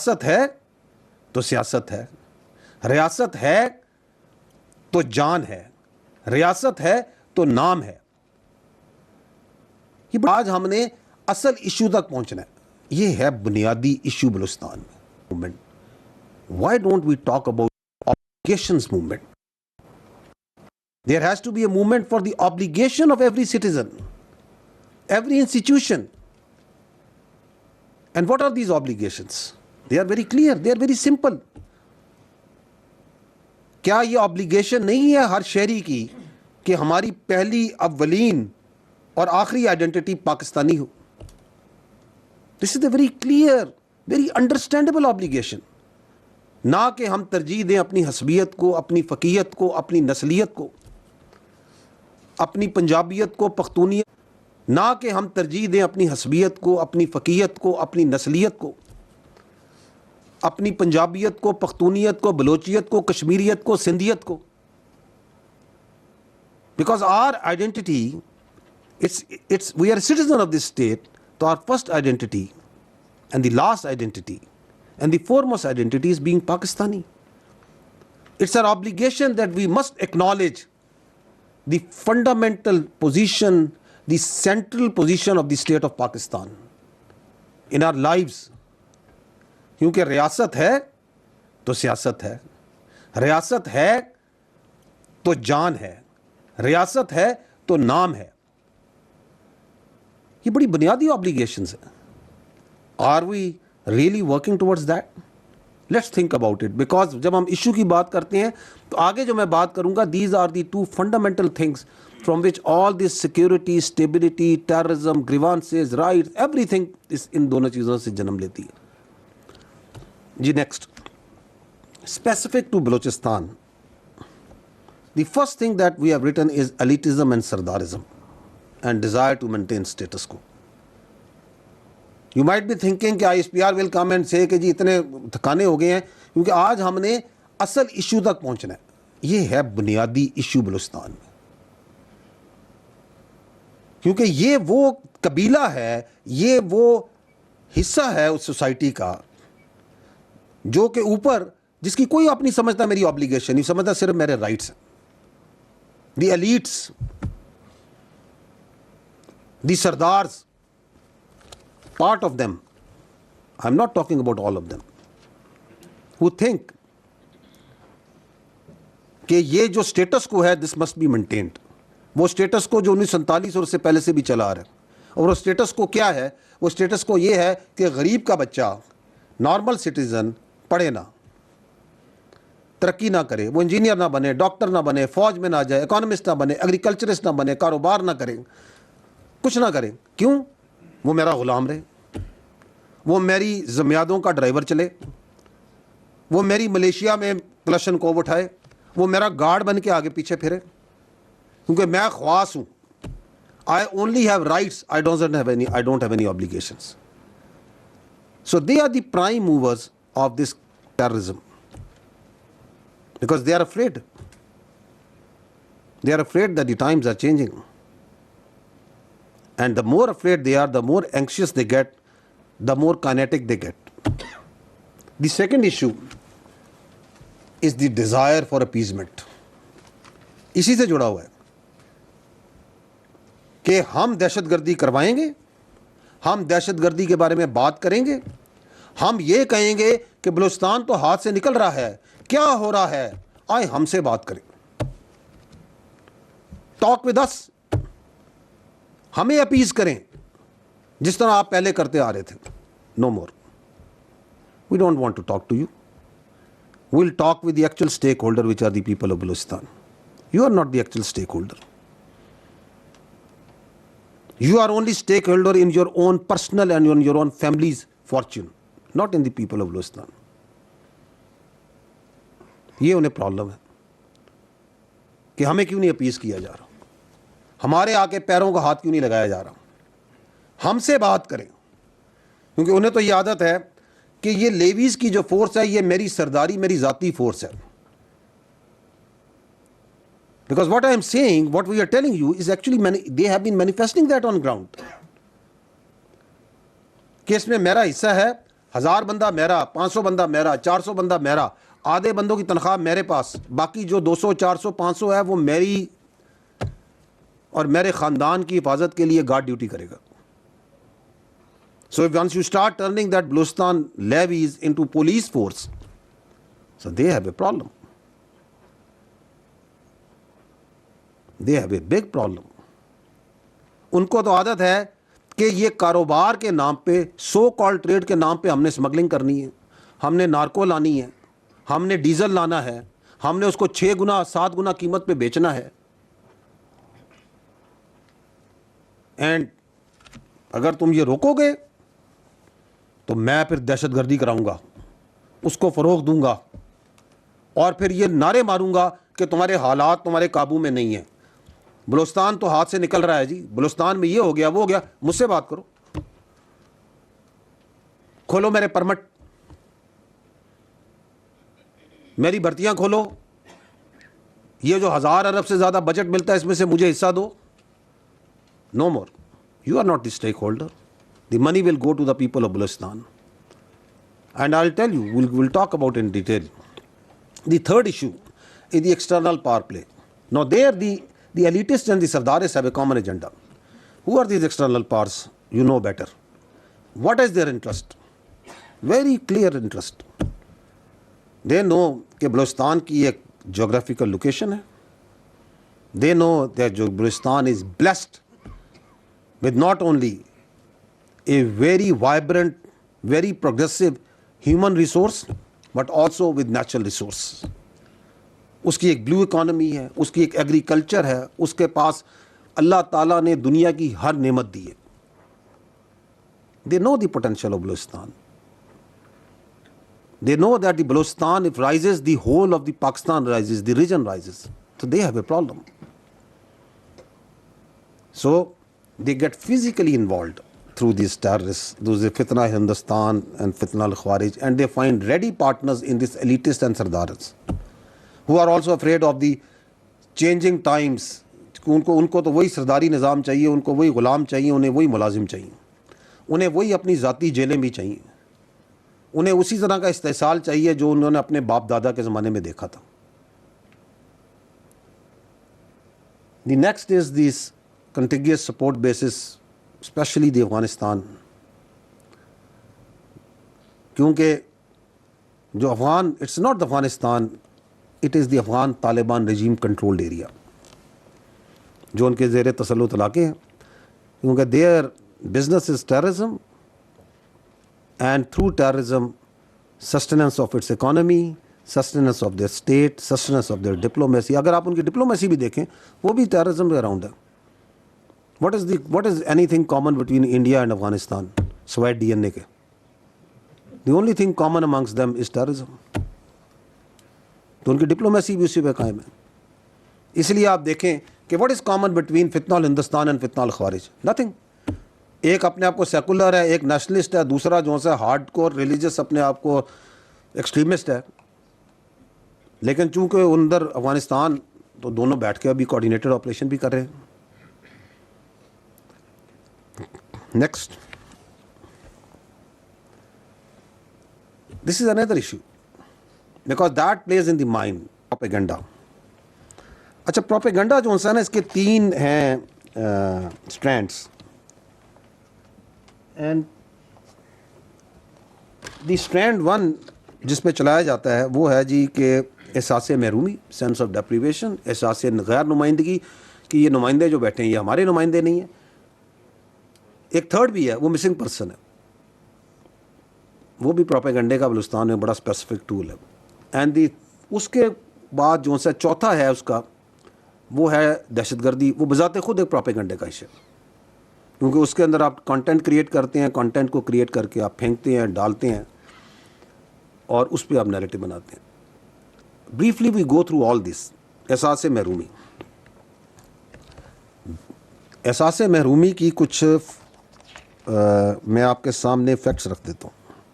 ریاست ہے تو سیاست ہے، ریاست ہے تو جان ہے، ریاست ہے تو نام ہے۔ آج ہم نے اصل ایشو تک پہنچنا ہے، یہ ہے بنیادی ایشو بلوچستان میں۔ Why don't we talk about obligations movement? There has to be a movement for the obligation of every citizen, every institution. And what are these obligations? They are very clear, they are very simple. کیا یہ obligation نہیں ہے ہر شہری کی کہ ہماری پہلی اولین اور آخری identity Pakistani who? This is a very clear, very understandable obligation. نہ کہ ہم ترجیح دیں اپنی حسبیت کو، اپنی فقیت کو، اپنی نسلیت کو، اپنی پنجابیت کو، پختونیت، نہ کہ ہم ترجیح دیں اپنی حسبیت کو، اپنی فقیت کو، اپنی نسلیت کو، اپنی پنجابیت کو، پختونیت کو، بلوچیت کو، کشمیریت کو، سندھیت کو۔ Because our identity, we are a citizen of this state, so our first identity and the last identity and the foremost identity is being Pakistani. It's our obligation that we must acknowledge the fundamental position, the central position of the state of Pakistan in our lives. کیونکہ ریاست ہے تو سیاست ہے، ریاست ہے تو جان ہے، ریاست ہے تو نام ہے۔ یہ بڑی بنیادی obligations ہیں۔ Are we really working towards that? Let's think about it. Because جب ہم ایشو کی بات کرتے ہیں تو آگے جو میں بات کروں گا, these are the two fundamental things from which all this security, stability, terrorism, grievances, rights, everything is ان دونوں چیزوں سے جنم لیتی ہے۔ جی next, specific to Balochistan, the first thing that we have written is elitism and sardarism and desire to maintain status quo. You might be thinking کہ ISPR will come and say کہ جی اتنے تھکانے ہو گئے ہیں، کیونکہ آج ہم نے اصل ایشو تک پہنچنا ہے، یہ ہے بنیادی ایشو بلوچستان میں۔ کیونکہ یہ وہ قبیلہ ہے، یہ وہ حصہ ہے اس سوسائٹی کا جو کہ اوپر، جس کی کوئی اپنی سمجھتا میری obligation نہیں سمجھتا، صرف میرے رائٹس ہیں۔ دی elites, the sardars, part of them, I'm not talking about all of them, who think کہ یہ جو سٹیٹس کو ہے this must be maintained، وہ سٹیٹس کو جو 1947 اور اس سے پہلے سے بھی چلا آ رہا ہے۔ اور وہ سٹیٹس کو کیا ہے؟ وہ سٹیٹس کو یہ ہے کہ غریب کا بچہ، نارمل سٹیزن، پڑھے نہ، ترقی نہ کرے، وہ انجینئر نہ بنے، ڈاکٹر نہ بنے، فوج میں نہ جائے، اکانومسٹ نہ بنے، ایگریکلچرسٹ نہ بنے، کاروبار نہ کریں، کچھ نہ کریں۔ کیوں؟ وہ میرا غلام رہے، وہ میری زمیادوں کا ڈرائیور چلے، وہ میری ملیشیا میں کلشن کو اٹھائے، وہ میرا گارڈ بن کے آگے پیچھے پھرے، کیونکہ میں خواص ہوں۔ I only have rights, I don't have any obligations. So they are the prime movers of this terrorism, because they are afraid. They are afraid that the times are changing. And the more afraid they are, the more anxious they get, the more kinetic they get. The second issue is the desire for appeasement. اسی سے جڑا ہوا ہے کہ ہم دہشت گردی کروائیں گے، ہم دہشت گردی کے بارے میں بات کریں گے، ہم یہ کہیں گے کہ بلوچستان تو ہاتھ سے نکل رہا ہے، کیا ہو رہا ہے، آئے ہم سے بات کریں، ٹاک ود اس، ہمیں اپیز کریں جس طرح آپ پہلے کرتے آ رہے تھے۔ No more, we don't want to talk to you, we will talk with the actual stakeholder which are the people of Balochistan. You are not the actual stakeholder, you are only stakeholder in your own personal and in your own family's fortune, not in the people of Balochistan. یہ انہیں problem ہے کہ ہمیں کیوں نہیں appease کیا جا رہا، ہمارے آ کے پیروں کا ہاتھ کیوں نہیں لگایا جا رہا، ہم سے بات کریں۔ کیونکہ انہیں تو یہ عادت ہے کہ یہ لیویز کی جو فورس ہے یہ میری سرداری، میری ذاتی فورس ہے۔ Because what I am saying, what we are telling you is actually they have been manifesting that on ground. کہ اس میں میرا حصہ ہے، 1000 بندہ میرا, 500 بندہ میرا, 400 بندہ میرا, آدھے بندوں کی تنخواہ میرے پاس, باقی جو 200 400 500 ہے وہ میری اور میرے خاندان کی حفاظت کے لیے گارڈ ڈیوٹی کرے گا. So if once you start turning that Balochistan levies into police force, so they have a problem. They have a big problem. ان کو تو عادت ہے کہ یہ کاروبار کے نام پہ, سو کال ٹریڈ کے نام پہ ہم نے اسمگلنگ کرنی ہے, ہم نے نارکو لانی ہے, ہم نے ڈیزل لانا ہے, ہم نے اس کو 6 گنا 7 گنا قیمت پہ بیچنا ہے. اینڈ اگر تم یہ روکو گے تو میں پھر دہشت گردی کراؤں گا, اس کو فروغ دوں گا, اور پھر یہ نعرے ماروں گا کہ تمہارے حالات تمہارے قابو میں نہیں ہیں. بلوچستان تو ہاتھ سے نکل رہا ہے جی, بلوچستان میں یہ ہو گیا وہ ہو گیا. مجھ سے بات کرو, کھولو میرے پرمٹ, میری بھرتیاں کھولو, یہ جو 1000 ارب سے زیادہ بجٹ ملتا ہے اس میں سے مجھے حصہ دو. No more. You are not the stakeholder. The money will go to the people of Balochistan. And I'll tell you, we'll talk about it in detail. The third issue is the external power play. Now there the elitists and the Sardaris have a common agenda. Who are these external powers? You know better. What is their interest? Very clear interest. They know کہ بلوچستان کی ایک geographical location ہے. They know that Balochistan is blessed with not only a very vibrant, very progressive human resource, but also with natural resource. اس کی ایک بلو economy ہے, اس کی ایک agriculture ہے, اس کے پاس اللہ تعالیٰ نے دنیا کی ہر نعمت دی ہے. They know the potential of Balochistan. They know that the Balochistan, if rises, the whole of the Pakistan rises, the region rises. So they have a problem. So they get physically involved through these terrorists, those Fitna Hindustan and Fitna al-Khawarij, and they find ready partners in this elitist and Sardaris, who are also afraid of the changing times. ان کو تو وہی سرداری نظام چاہیے, ان کو وہی غلام چاہیے, انہیں وہی ملازم چاہیے, انہیں وہی اپنی ذاتی جیلیں بھی چاہیے, انہیں اسی طرح کا استحصال چاہیے جو انہوں نے اپنے باپ دادا کے زمانے میں دیکھا تھا. The next is these contiguous support bases, especially the Afghanistan. کیونکہ جو Afghan, it's not the Afghanistan, it is the Afghan Taliban regime controlled area جو ان کے زیر تسلط علاقے ہیں, کیونکہ their business is terrorism, and through terrorism sustenance of its economy, sustenance of their state, sustenance of their diplomacy. اگر آپ ان کی ڈپلومیسی بھی دیکھیں وہ بھی terrorism کے اراؤنڈ ہے. What is anything common between India and Afghanistan سوائے DNA کے؟ The only thing common amongst them is terrorism. تو ان کی ڈپلومیسی بھی اسی پہ قائم ہے. اس لیے آپ دیکھیں کہ what is common between فتنہ الہندوستان and فتنہ الخوارج؟ Nothing. ایک اپنے آپ کو سیکولر ہے, ایک نیشنلسٹ ہے, دوسرا جو ہے ہارڈ کور ریلیجس اپنے آپ کو ایکسٹریمسٹ ہے. لیکن چونکہ اندر افغانستان تو دونوں بیٹھ کے ابھی کوآرڈینیٹڈ آپریشن بھی کر رہے ہیں. Next, this is another issue because that please in the mind, propaganda. اچھا, پروپیگنڈا جو ہے نا اس کے 3 ہیں اسٹرینڈس. اینڈ دی اسٹرینڈ 1 جس پہ چلایا جاتا ہے وہ ہے جی کہ احساس محرومی, سینس آف ڈیپریویشن, احساس غیر نمائندگی کہ یہ نمائندے جو بیٹھے ہیں یہ ہمارے نمائندے نہیں ہیں. ایک تھرڈ بھی ہے, وہ مسنگ پرسن ہے, وہ بھی پروپیگنڈے کا بلوچستان میں بڑا اسپیسیفک ٹول ہے. اینڈ اس کے بعد جو ہے چوتھا ہے اس کا, وہ ہے دہشت گردی. وہ بذات خود ایک پروپیگنڈے کا ایشو ہے, کیونکہ اس کے اندر آپ کنٹینٹ کریٹ کرتے ہیں, کنٹینٹ کو کریٹ کر کے آپ پھینکتے ہیں, ڈالتے ہیں, اور اس پہ آپ نیریٹو بناتے ہیں. Briefly we go through all this. احساس محرومی, احساس محرومی کی کچھ میں آپ کے سامنے فیکٹس رکھ دیتا ہوں.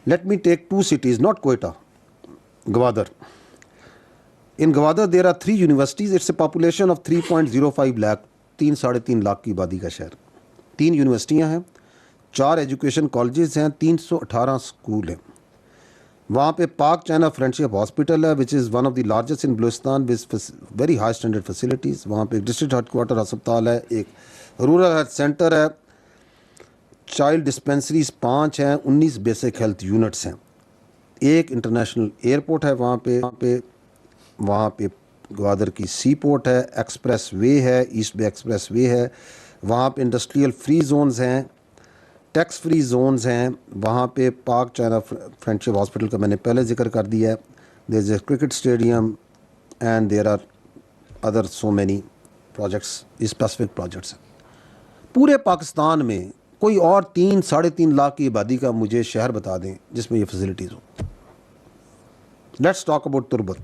Let me take 2 cities, not Quetta, Gwadar. In Gwadar there are 3 universities. It's a population of 3.05 lakh, 3 ساڑھے 3 لاکھ کی آبادی کا شہر. 3 یونیورسٹیاں ہیں, 4 ایجوکیشن کالجز ہیں, 318 اسکول ہیں. وہاں پہ پاک چائنا فرینڈشپ ہاسپٹل ہے which is one of the largest in Balochistan with very high standard facilities. وہاں پہ ڈسٹرکٹ ہیڈ کوارٹر ہسپتال ہے, ایک رورل ہیلتھ سینٹر ہے, چائلڈ ڈسپینسریز 5 ہیں, 19 بیسک ہیلتھ یونٹس ہیں, ایک انٹرنیشنل ایئرپورٹ ہے وہاں پہ گوادر کی سی پورٹ ہے, ایکسپریس وے ہے, ایسٹ بے ایکسپریس وے ہے, وہاں پہ انڈسٹریل فری زونز ہیں, ٹیکس فری زونز ہیں, وہاں پہ پاک چائنا فرینڈشپ ہاسپٹل کا میں نے پہلے ذکر کر دیا ہے, there is a cricket stadium and there are other so many projects, specific projects. پورے پاکستان میں کوئی اور 3-3.5 لاکھ کی آبادی کا مجھے شہر بتا دیں جس میں یہ فیسلٹیز ہوں. Let's talk about Turbat.